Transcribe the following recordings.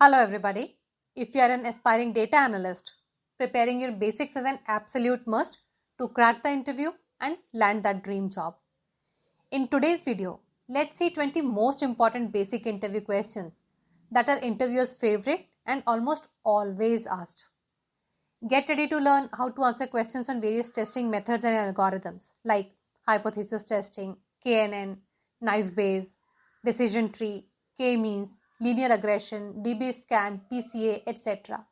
Hello everybody. If you are an aspiring data analyst, preparing your basics is an absolute must to crack the interview and land that dream job. In today's video, let's see 20 most important basic interview questions that are interviewers' favorite and almost always asked. Get ready to learn how to answer questions on various testing methods and algorithms like hypothesis testing, KNN, naive Bayes, decision tree, k-means, linear regression, DBSCan, PCA, etc.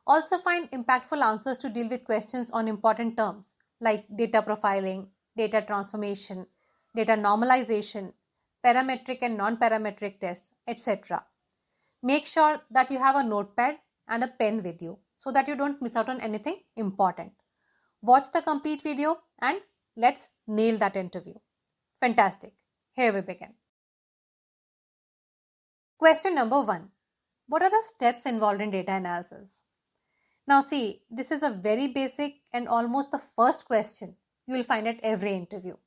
Also find impactful answers to deal with questions on important terms like data profiling, data transformation, data normalization, parametric and non-parametric tests, etc. Make sure that you have a notepad and a pen with you so that you don't miss out on anything important. Watch the complete video and let's nail that interview. Fantastic. Here we begin. Question number 1. What are the steps involved in data analysis? Now see, this is a very basic and almost the first question you will find at every interview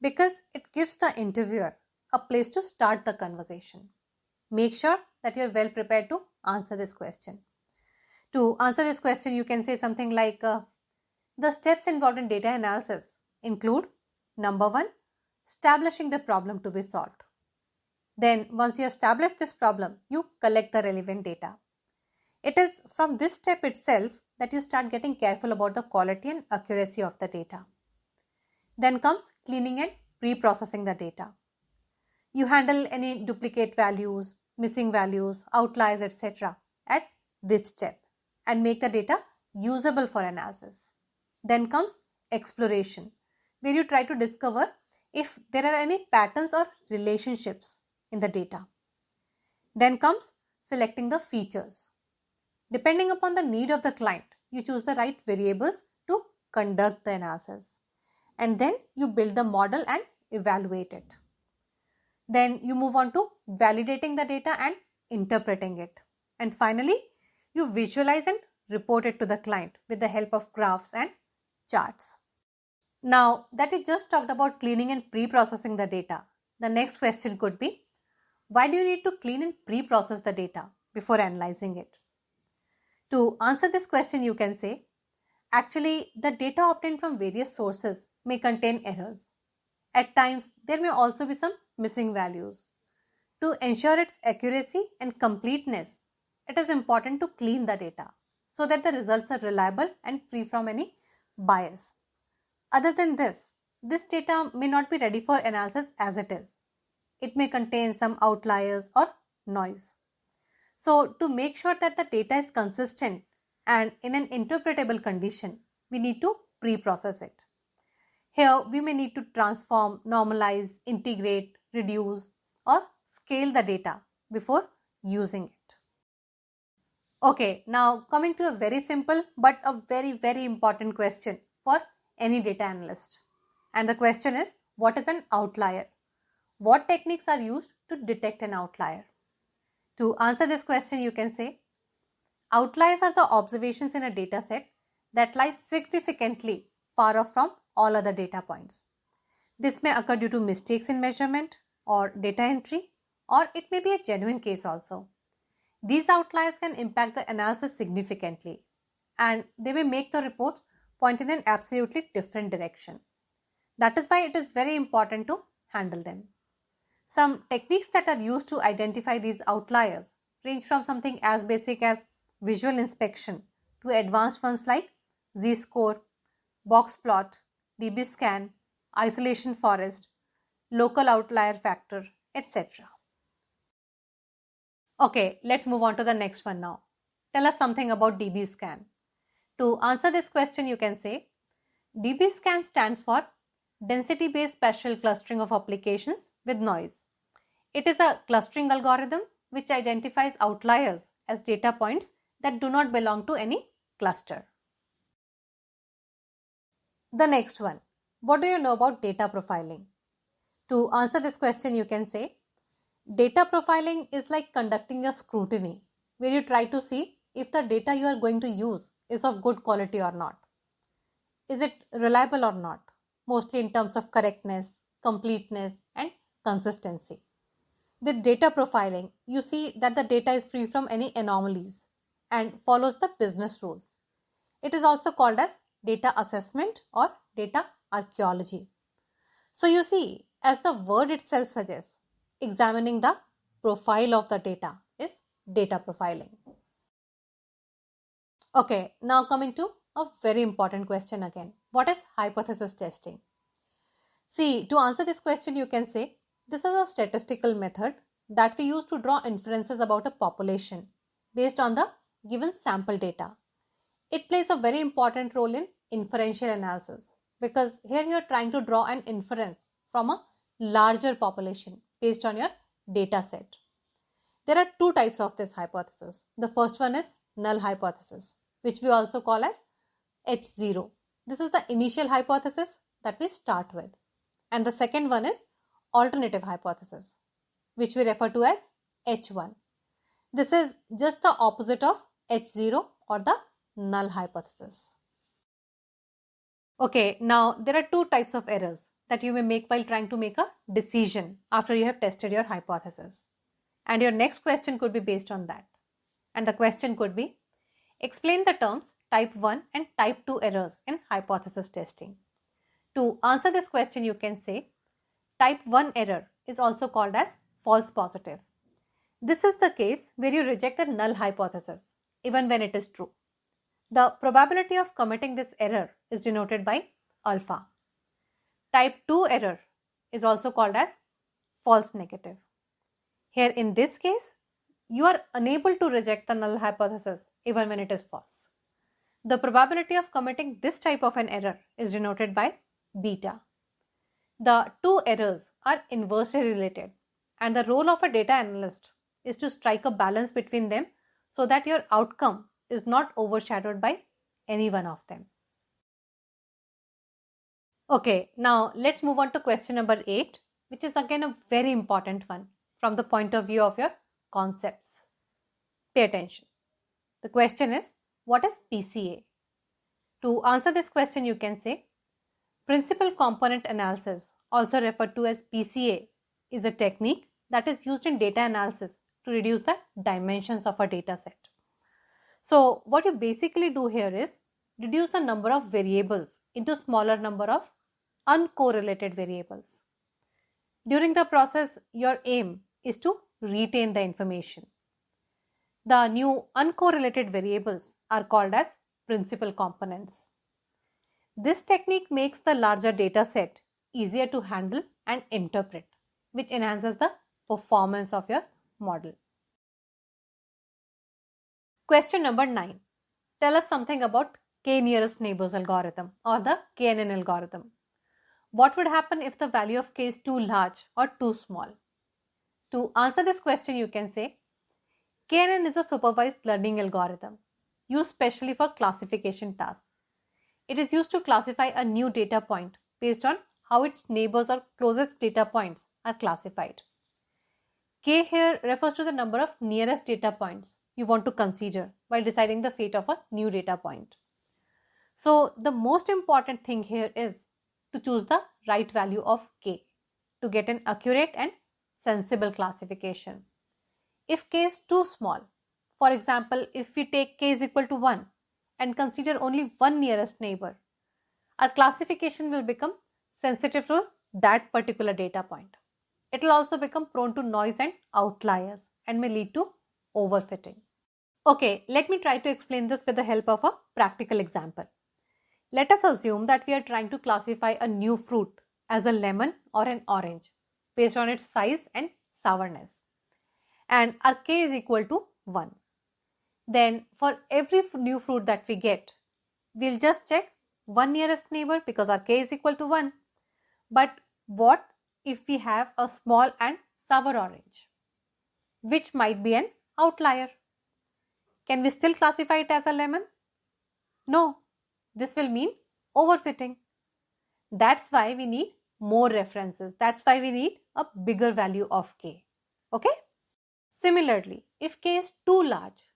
because it gives the interviewer a place to start the conversation. Make sure that you are well prepared to answer this question. To answer this question, you can say something like, the steps involved in data analysis include, number 1, establishing the problem to be solved. Then once you establish this problem, you collect the relevant data. It is from this step itself that you start getting careful about the quality and accuracy of the data. Then comes cleaning and pre-processing the data. You handle any duplicate values, missing values, outliers, etc. at this step and make the data usable for analysis. Then comes exploration, where you try to discover if there are any patterns or relationships in the data. Then comes selecting the features. Depending upon the need of the client, you choose the right variables to conduct the analysis. And then you build the model and evaluate it. Then you move on to validating the data and interpreting it. And finally, you visualize and report it to the client with the help of graphs and charts. Now that we just talked about cleaning and pre-processing the data, the next question could be, why do you need to clean and pre-process the data before analyzing it? To answer this question, you can say, actually, the data obtained from various sources may contain errors. At times, there may also be some missing values. To ensure its accuracy and completeness, it is important to clean the data so that the results are reliable and free from any bias. Other than this data may not be ready for analysis as it is. It may contain some outliers or noise. So, to make sure that the data is consistent and in an interpretable condition, we need to pre-process it. Here, we may need to transform, normalize, integrate, reduce, or scale the data before using it. Okay, now coming to a very simple but a very important question for any data analyst. And the question is, what is an outlier? What techniques are used to detect an outlier? To answer this question, you can say, outliers are the observations in a data set that lie significantly far off from all other data points. This may occur due to mistakes in measurement or data entry, or it may be a genuine case also. These outliers can impact the analysis significantly, and they may make the reports point in an absolutely different direction. That is why it is very important to handle them. Some techniques that are used to identify these outliers range from something as basic as visual inspection to advanced ones like z-score, box plot, DBSCan, isolation forest, local outlier factor, etc. Okay, let's move on to the next one now. Tell us something about DBSCan. To answer this question, you can say, DBSCan stands for Density-Based Spatial Clustering of Applications with Noise. It is a clustering algorithm which identifies outliers as data points that do not belong to any cluster. The next one, what do you know about data profiling? To answer this question, you can say, data profiling is like conducting a scrutiny where you try to see if the data you are going to use is of good quality or not. Is it reliable or not? Mostly in terms of correctness, completeness, and consistency. with data profiling, you see that the data is free from any anomalies and follows the business rules. It is also called as data assessment or data archaeology. So you see, as the word itself suggests, examining the profile of the data is data profiling. Okay, now coming to a very important question again. What is hypothesis testing? See, to answer this question, you can say this is a statistical method that we use to draw inferences about a population based on the given sample data. It plays a very important role in inferential analysis because here you are trying to draw an inference from a larger population based on your data set. There are two types of this hypothesis. The first one is null hypothesis, which we also call as H0. This is the initial hypothesis that we start with. And the second one is alternative hypothesis, which we refer to as H1. This is just the opposite of H0 or the null hypothesis. Okay, now there are two types of errors that you may make while trying to make a decision after you have tested your hypothesis. And your next question could be based on that. And the question could be, explain the terms type 1 and type 2 errors in hypothesis testing. To answer this question, you can say type 1 error is also called as false positive. This is the case where you reject the null hypothesis even when it is true. The probability of committing this error is denoted by alpha. Type 2 error is also called as false negative. Here in this case, you are unable to reject the null hypothesis even when it is false. The probability of committing this type of an error is denoted by beta. The two errors are inversely related, and the role of a data analyst is to strike a balance between them so that your outcome is not overshadowed by any one of them. Okay, now let's move on to question number 8, which is again a very important one from the point of view of your concepts. Pay attention. The question is, what is PCA? To answer this question, you can say, principal component analysis, also referred to as PCA, is a technique that is used in data analysis to reduce the dimensions of a data set. So what you basically do here is reduce the number of variables into smaller number of uncorrelated variables. During the process, your aim is to retain the information. The new uncorrelated variables are called as principal components. This technique makes the larger data set easier to handle and interpret, which enhances the performance of your model. Question number 9. Tell us something about k nearest neighbors algorithm or the KNN algorithm. What would happen if the value of k is too large or too small? To answer this question, you can say KNN is a supervised learning algorithm used specially for classification tasks. It is used to classify a new data point based on how its neighbors or closest data points are classified. K here refers to the number of nearest data points you want to consider while deciding the fate of a new data point. So the most important thing here is to choose the right value of K to get an accurate and sensible classification. If K is too small, for example, if we take K is equal to 1 and consider only one nearest neighbor, our classification will become sensitive to that particular data point. It will also become prone to noise and outliers and may lead to overfitting. Okay, let me try to explain this with the help of a practical example. Let us assume that we are trying to classify a new fruit as a lemon or an orange based on its size and sourness. And our K is equal to 1. Then for every new fruit that we get, we'll just check one nearest neighbor because our K is equal to 1. But what if we have a small and sour orange, which might be an outlier? Can we still classify it as a lemon? No, this will mean overfitting. That's why we need more references. That's why we need a bigger value of K. Okay? Similarly, if K is too large,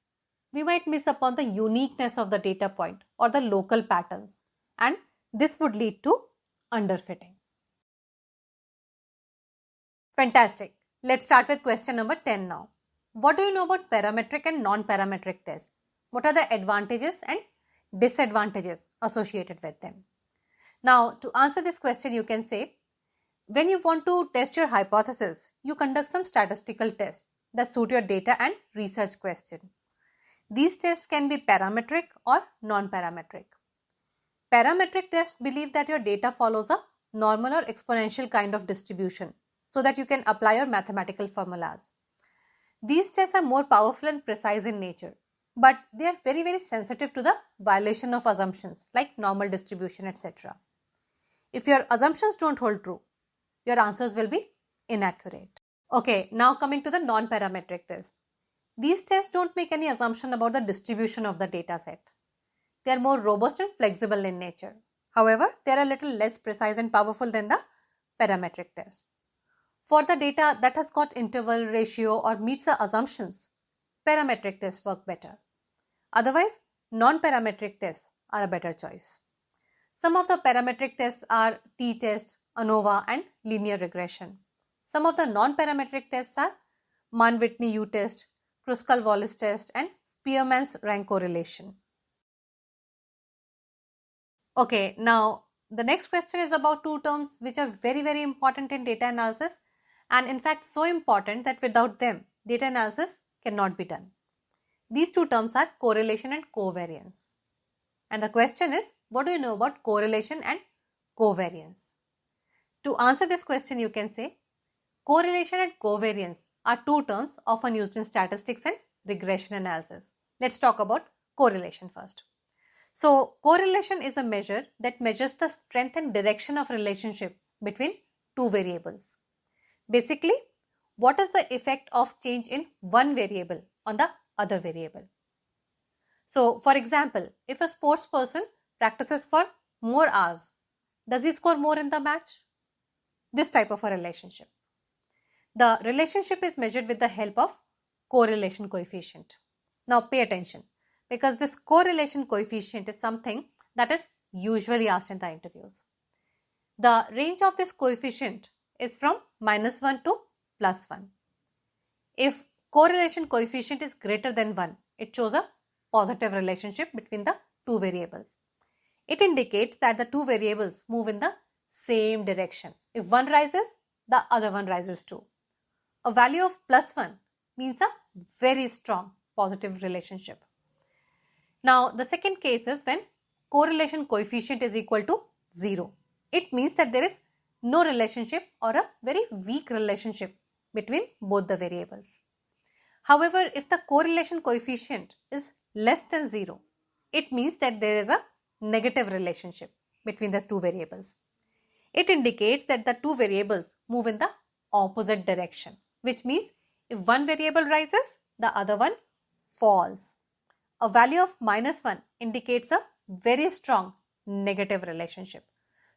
we might miss upon the uniqueness of the data point or the local patterns, and this would lead to underfitting. Fantastic. Let's start with question number 10 now. What do you know about parametric and non-parametric tests? What are the advantages and disadvantages associated with them? Now, to answer this question, you can say, when you want to test your hypothesis, you conduct some statistical tests that suit your data and research question. These tests can be parametric or non-parametric. Parametric tests believe that your data follows a normal or exponential kind of distribution so that you can apply your mathematical formulas. These tests are more powerful and precise in nature, but they are very sensitive to the violation of assumptions like normal distribution, etc. If your assumptions don't hold true, your answers will be inaccurate. Okay, now coming to the non-parametric tests. These tests don't make any assumption about the distribution of the data set. They are more robust and flexible in nature. However, they are a little less precise and powerful than the parametric tests. For the data that has got interval, ratio or meets the assumptions, parametric tests work better. Otherwise, non-parametric tests are a better choice. Some of the parametric tests are t-test, ANOVA and linear regression. Some of the non-parametric tests are Mann-Whitney U-test, Kruskal-Wallis test and Spearman's rank correlation. Okay, now the next question is about two terms which are very important in data analysis, and in fact so important that without them data analysis cannot be done. These two terms are correlation and covariance. And the question is, what do you know about correlation and covariance? To answer this question, you can say correlation and covariance are two terms often used in statistics and regression analysis. Let's talk about correlation first. So, correlation is a measure that measures the strength and direction of relationship between two variables. Basically, what is the effect of change in one variable on the other variable? So, for example, if a sports person practices for more hours, does he score more in the match? This type of a relationship. The relationship is measured with the help of correlation coefficient. Now, pay attention, because this correlation coefficient is something that is usually asked in the interviews. The range of this coefficient is from -1 to +1. If correlation coefficient is greater than 1, it shows a positive relationship between the two variables. It indicates that the two variables move in the same direction. If one rises, the other one rises too. A value of +1 means a very strong positive relationship. Now, the second case is when correlation coefficient is equal to 0. It means that there is no relationship or a very weak relationship between both the variables. However, if the correlation coefficient is less than 0, it means that there is a negative relationship between the two variables. It indicates that the two variables move in the opposite direction, which means if one variable rises, the other one falls. A value of -1 indicates a very strong negative relationship.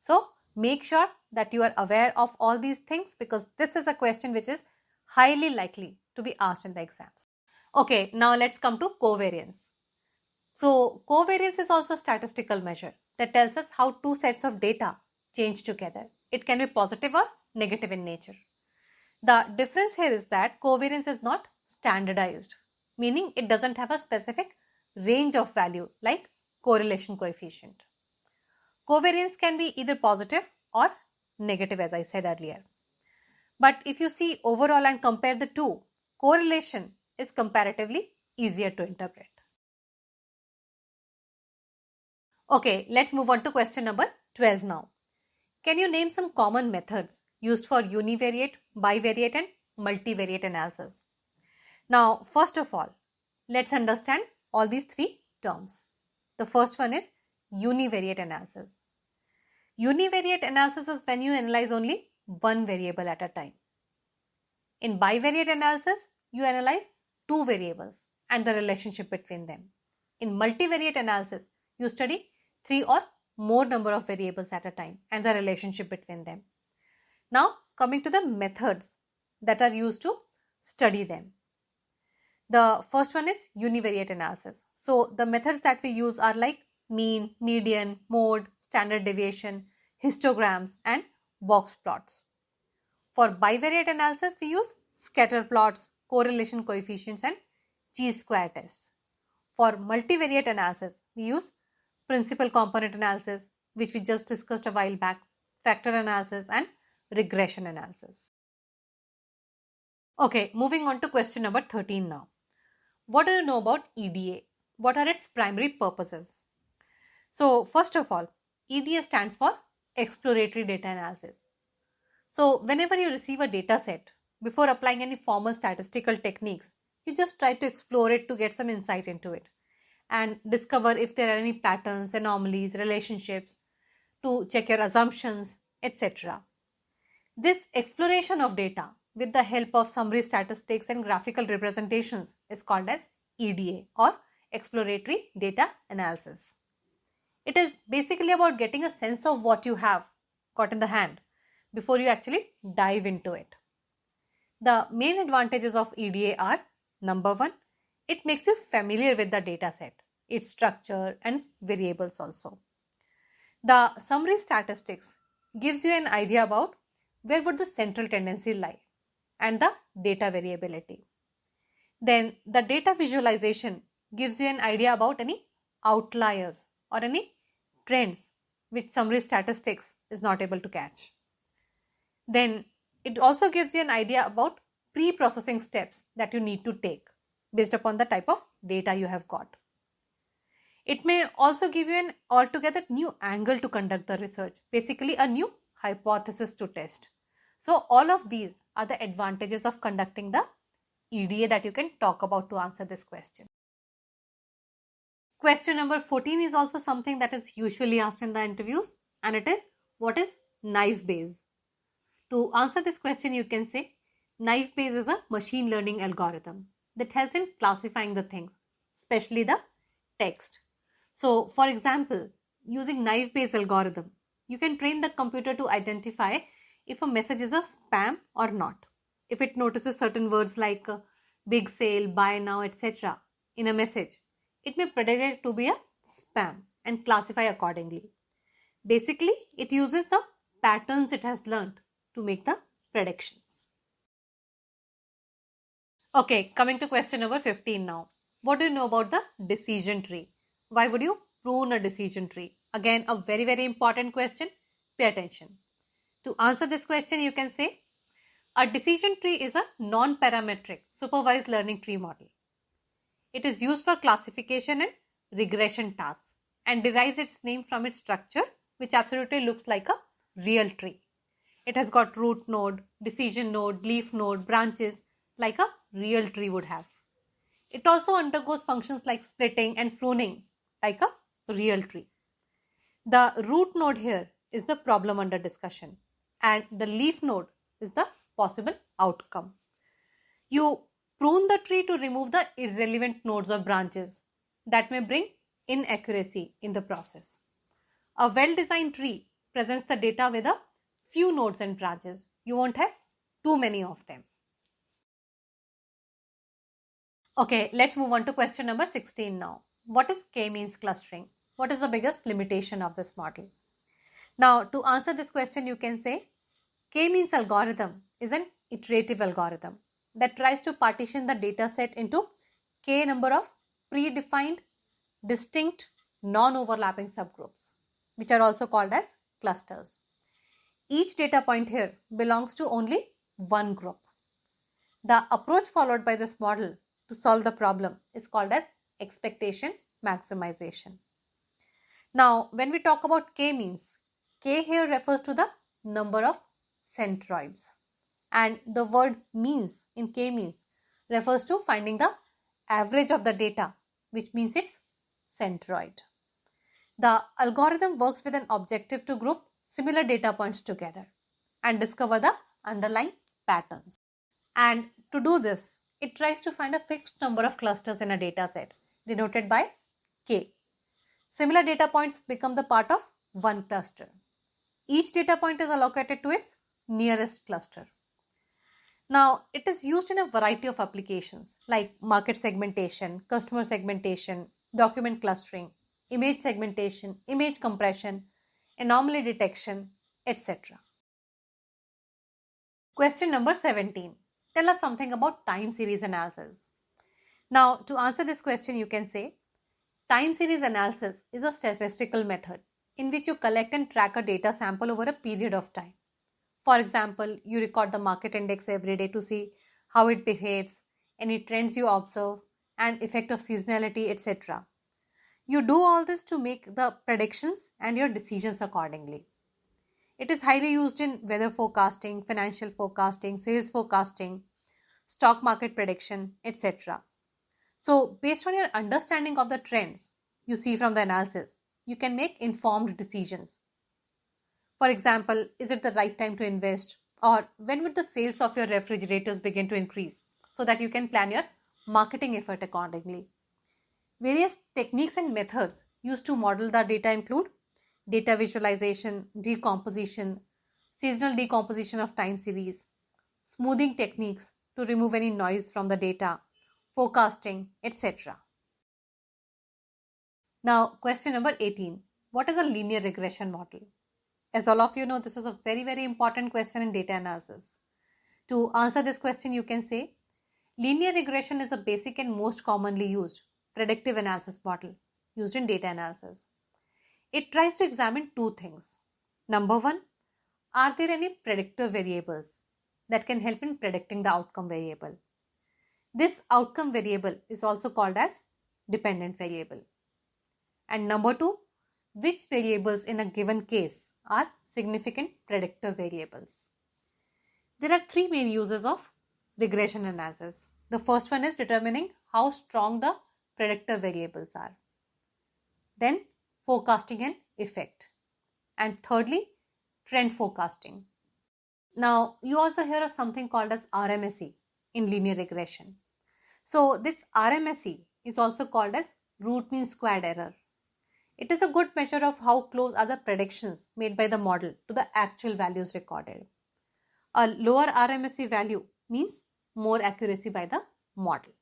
So, make sure that you are aware of all these things, because this is a question which is highly likely to be asked in the exams. Okay, now let's come to covariance. So, covariance is also a statistical measure that tells us how two sets of data change together. It can be positive or negative in nature. The difference here is that covariance is not standardized, meaning it doesn't have a specific range of value like correlation coefficient. Covariance can be either positive or negative, as I said earlier. But if you see overall and compare the two, correlation is comparatively easier to interpret. Okay, let's move on to question number 12 now. Can you name some common methods used for univariate, bivariate and multivariate analysis? Now, first of all, let's understand all these three terms. The first one is univariate analysis. Univariate analysis is when you analyze only one variable at a time. In bivariate analysis, you analyze two variables and the relationship between them. In multivariate analysis, you study three or more number of variables at a time and the relationship between them. Now, coming to the methods that are used to study them. The first one is univariate analysis. So, the methods that we use are like mean, median, mode, standard deviation, histograms and box plots. For bivariate analysis, we use scatter plots, correlation coefficients, and chi-square tests. For multivariate analysis, we use principal component analysis, which we just discussed a while back, factor analysis, and regression analysis. Okay, moving on to question number 13 now. What do you know about EDA? What are its primary purposes? So, first of all, EDA stands for exploratory data analysis. So, whenever you receive a data set, before applying any formal statistical techniques, you just try to explore it to get some insight into it and discover if there are any patterns, anomalies, relationships, to check your assumptions, etc. This exploration of data with the help of summary statistics and graphical representations is called as EDA, or exploratory data analysis. It is basically about getting a sense of what you have got in the hand before you actually dive into it. The main advantages of EDA are: number one, it makes you familiar with the data set, its structure and variables also. The summary statistics gives you an idea about where would the central tendency lie and the data variability. Then the data visualization gives you an idea about any outliers or any trends which summary statistics is not able to catch. Then it also gives you an idea about pre-processing steps that you need to take based upon the type of data you have got. It may also give you an altogether new angle to conduct the research, basically a new hypothesis to test. So all of these are the advantages of conducting the EDA that you can talk about to answer this question. Question number 14 is also something that is usually asked in the interviews, and it is, what is naive Bayes? To answer this question, you can say naive Bayes is a machine learning algorithm that helps in classifying the things, especially the text. So for example, using naive Bayes algorithm, you can train the computer to identify if a message is a spam or not. If it notices certain words like big sale, buy now, etc. in a message, it may predict it to be a spam and classify accordingly. Basically, it uses the patterns it has learned to make the predictions. Okay, coming to question number 15 now. What do you know about the decision tree? Why would you prune a decision tree? Again, a very, very important question. Pay attention. To answer this question, you can say a decision tree is a non-parametric supervised learning tree model. It is used for classification and regression tasks and derives its name from its structure, which absolutely looks like a real tree. It has got root node, decision node, leaf node, branches like a real tree would have. It also undergoes functions like splitting and pruning like a real tree. The root node here is the problem under discussion, and the leaf node is the possible outcome. You prune the tree to remove the irrelevant nodes or branches that may bring inaccuracy in the process. A well-designed tree presents the data with a few nodes and branches. You won't have too many of them. Okay, let's move on to question number 16 now. What is k-means clustering? What is the biggest limitation of this model? Now, to answer this question, you can say k-means algorithm is an iterative algorithm that tries to partition the data set into k number of predefined, distinct, non-overlapping subgroups, which are also called as clusters. Each data point here belongs to only one group. The approach followed by this model to solve the problem is called as expectation maximization. Now, when we talk about k-means, k here refers to the number of centroids, and the word means in k-means refers to finding the average of the data, which means its centroid. The algorithm works with an objective to group similar data points together and discover the underlying patterns. And to do this, it tries to find a fixed number of clusters in a data set denoted by k. Similar data points become the part of one cluster. Each data point is allocated to its nearest cluster. Now, it is used in a variety of applications like market segmentation, customer segmentation, document clustering, image segmentation, image compression, anomaly detection, etc. Question number 17. tell us something about time series analysis. Now, to answer this question, you can say time series analysis is a statistical method in which you collect and track a data sample over a period of time. For example, you record the market index every day to see how it behaves, any trends you observe, and effect of seasonality, etc. You do all this to make the predictions and your decisions accordingly. It is highly used in weather forecasting, financial forecasting, sales forecasting, stock market prediction, etc. So, based on your understanding of the trends you see from the analysis, you can make informed decisions. For example, is it the right time to invest? Or when would the sales of your refrigerators begin to increase? So that you can plan your marketing effort accordingly. Various techniques and methods used to model the data include data visualization, decomposition, seasonal decomposition of time series, smoothing techniques to remove any noise from the data, forecasting, etc. Now, question number 18. What is a linear regression model? As all of you know, this is a very important question in data analysis. To answer this question, you can say linear regression is a basic and most commonly used predictive analysis model used in data analysis. It tries to examine two things. Number one, are there any predictor variables that can help in predicting the outcome variable? This outcome variable is also called as dependent variable. And number two, which variables in a given case are significant predictor variables? There are three main uses of regression analysis. The first one is determining how strong the predictor variables are. Then forecasting an effect. And thirdly, trend forecasting. Now, you also hear of something called as RMSE in linear regression. So, this RMSE is also called as root mean squared error. It is a good measure of how close are the predictions made by the model to the actual values recorded. A lower RMSE value means more accuracy by the model.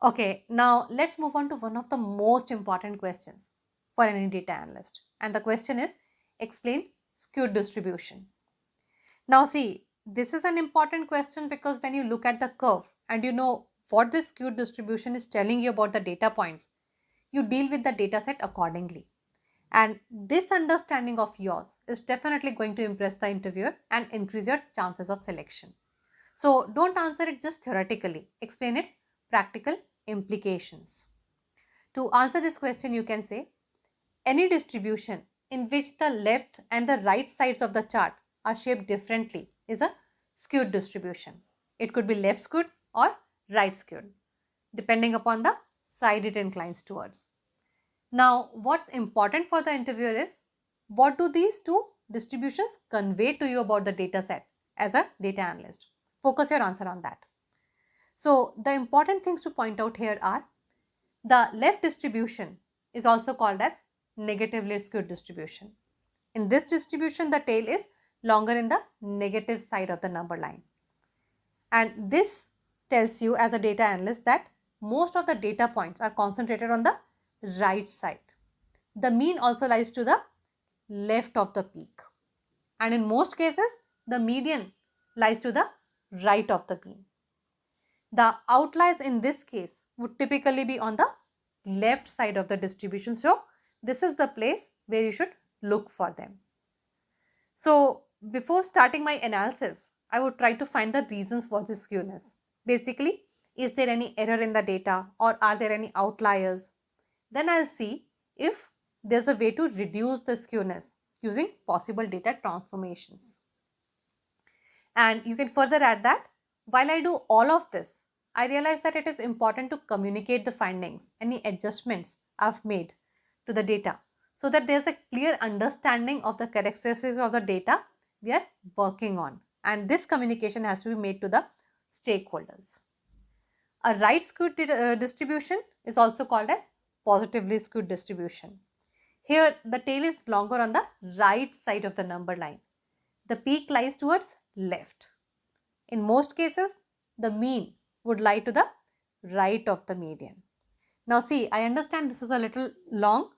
Okay, now let's move on to one of the most important questions for any data analyst. And the question is, explain skewed distribution. Now see, this is an important question because when you look at the curve and you know what this skewed distribution is telling you about the data points, you deal with the data set accordingly. And this understanding of yours is definitely going to impress the interviewer and increase your chances of selection. So don't answer it just theoretically, explain its practical implications. To answer this question, you can say any distribution in which the left and the right sides of the chart are shaped differently is a skewed distribution. It could be left skewed or right skewed, depending upon the side it inclines towards. Now, what's important for the interviewer is what do these two distributions convey to you about the data set as a data analyst? Focus your answer on that. So, the important things to point out here are the left distribution is also called as negatively skewed distribution. In this distribution, the tail is longer in the negative side of the number line. And this tells you as a data analyst that most of the data points are concentrated on the right side. The mean also lies to the left of the peak. And in most cases, the median lies to the right of the mean. The outliers in this case would typically be on the left side of the distribution. So, this is the place where you should look for them. So, before starting my analysis, I would try to find the reasons for this skewness. Basically, is there any error in the data or are there any outliers? Then I'll see if there's a way to reduce the skewness using possible data transformations. And you can further add that while I do all of this, I realize that it is important to communicate the findings, any adjustments I've made to the data so that there's a clear understanding of the characteristics of the data we are working on. And this communication has to be made to the stakeholders. A right skewed distribution is also called as positively skewed distribution. Here, the tail is longer on the right side of the number line. The peak lies towards left. In most cases, the mean would lie to the right of the median. Now see, I understand this is a little long.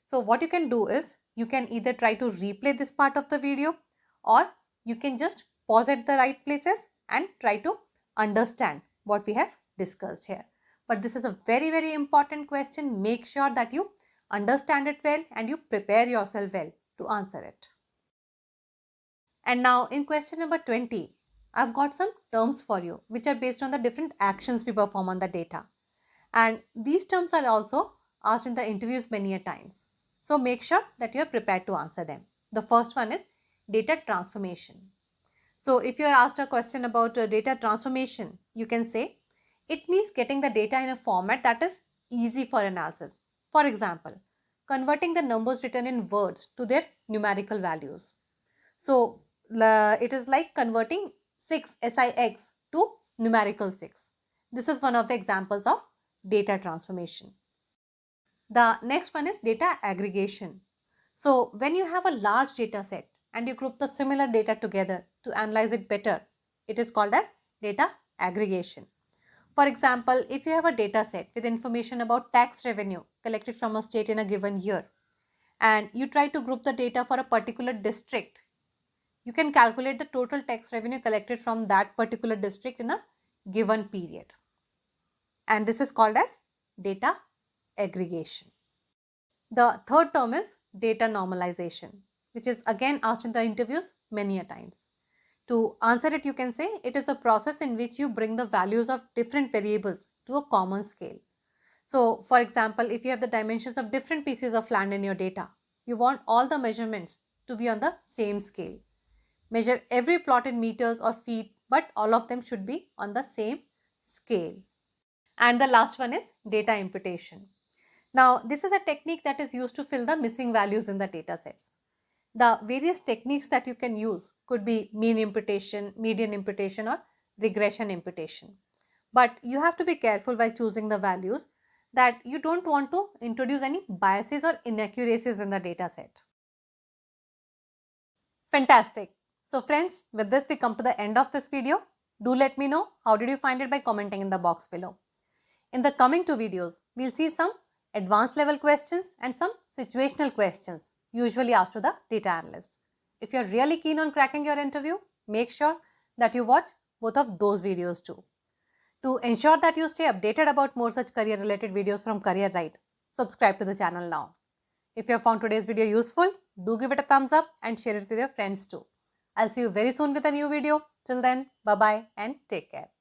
So what you can do is, you can either try to replay this part of the video or you can just pause at the right places and try to understand what we have discussed here. But this is a very, very important question. Make sure that you understand it well and you prepare yourself well to answer it. And now in question number 20, I've got some terms for you which are based on the different actions we perform on the data. And these terms are also asked in the interviews many a times. So make sure that you are prepared to answer them. The first one is data transformation. So if you are asked a question about data transformation, you can say it means getting the data in a format that is easy for analysis. For example, converting the numbers written in words to their numerical values. So it is like converting 6 to numerical 6. This is one of the examples of data transformation. The next one is data aggregation. So when you have a large data set and you group the similar data together to analyze it better, it is called as data aggregation. For example, if you have a data set with information about tax revenue collected from a state in a given year and you try to group the data for a particular district, you can calculate the total tax revenue collected from that particular district in a given period. And this is called as data aggregation. The third term is data normalization, which is again asked in the interviews many a times. To answer it, you can say it is a process in which you bring the values of different variables to a common scale. So, for example, if you have the dimensions of different pieces of land in your data, you want all the measurements to be on the same scale. Measure every plot in meters or feet, but all of them should be on the same scale. And the last one is data imputation. Now, this is a technique that is used to fill the missing values in the data sets. The various techniques that you can use could be mean imputation, median imputation, or regression imputation. But you have to be careful while choosing the values that you don't want to introduce any biases or inaccuracies in the data set. Fantastic. So friends, with this we come to the end of this video. Do let me know how did you find it by commenting in the box below. In the coming two videos, we'll see some advanced level questions and some situational questions usually asked to the data analysts. If you're really keen on cracking your interview, make sure that you watch both of those videos too. To ensure that you stay updated about more such career related videos from Career Right, subscribe to the channel now. If you have found today's video useful, do give it a thumbs up and share it with your friends too. I'll see you very soon with a new video. Till then, bye bye and take care.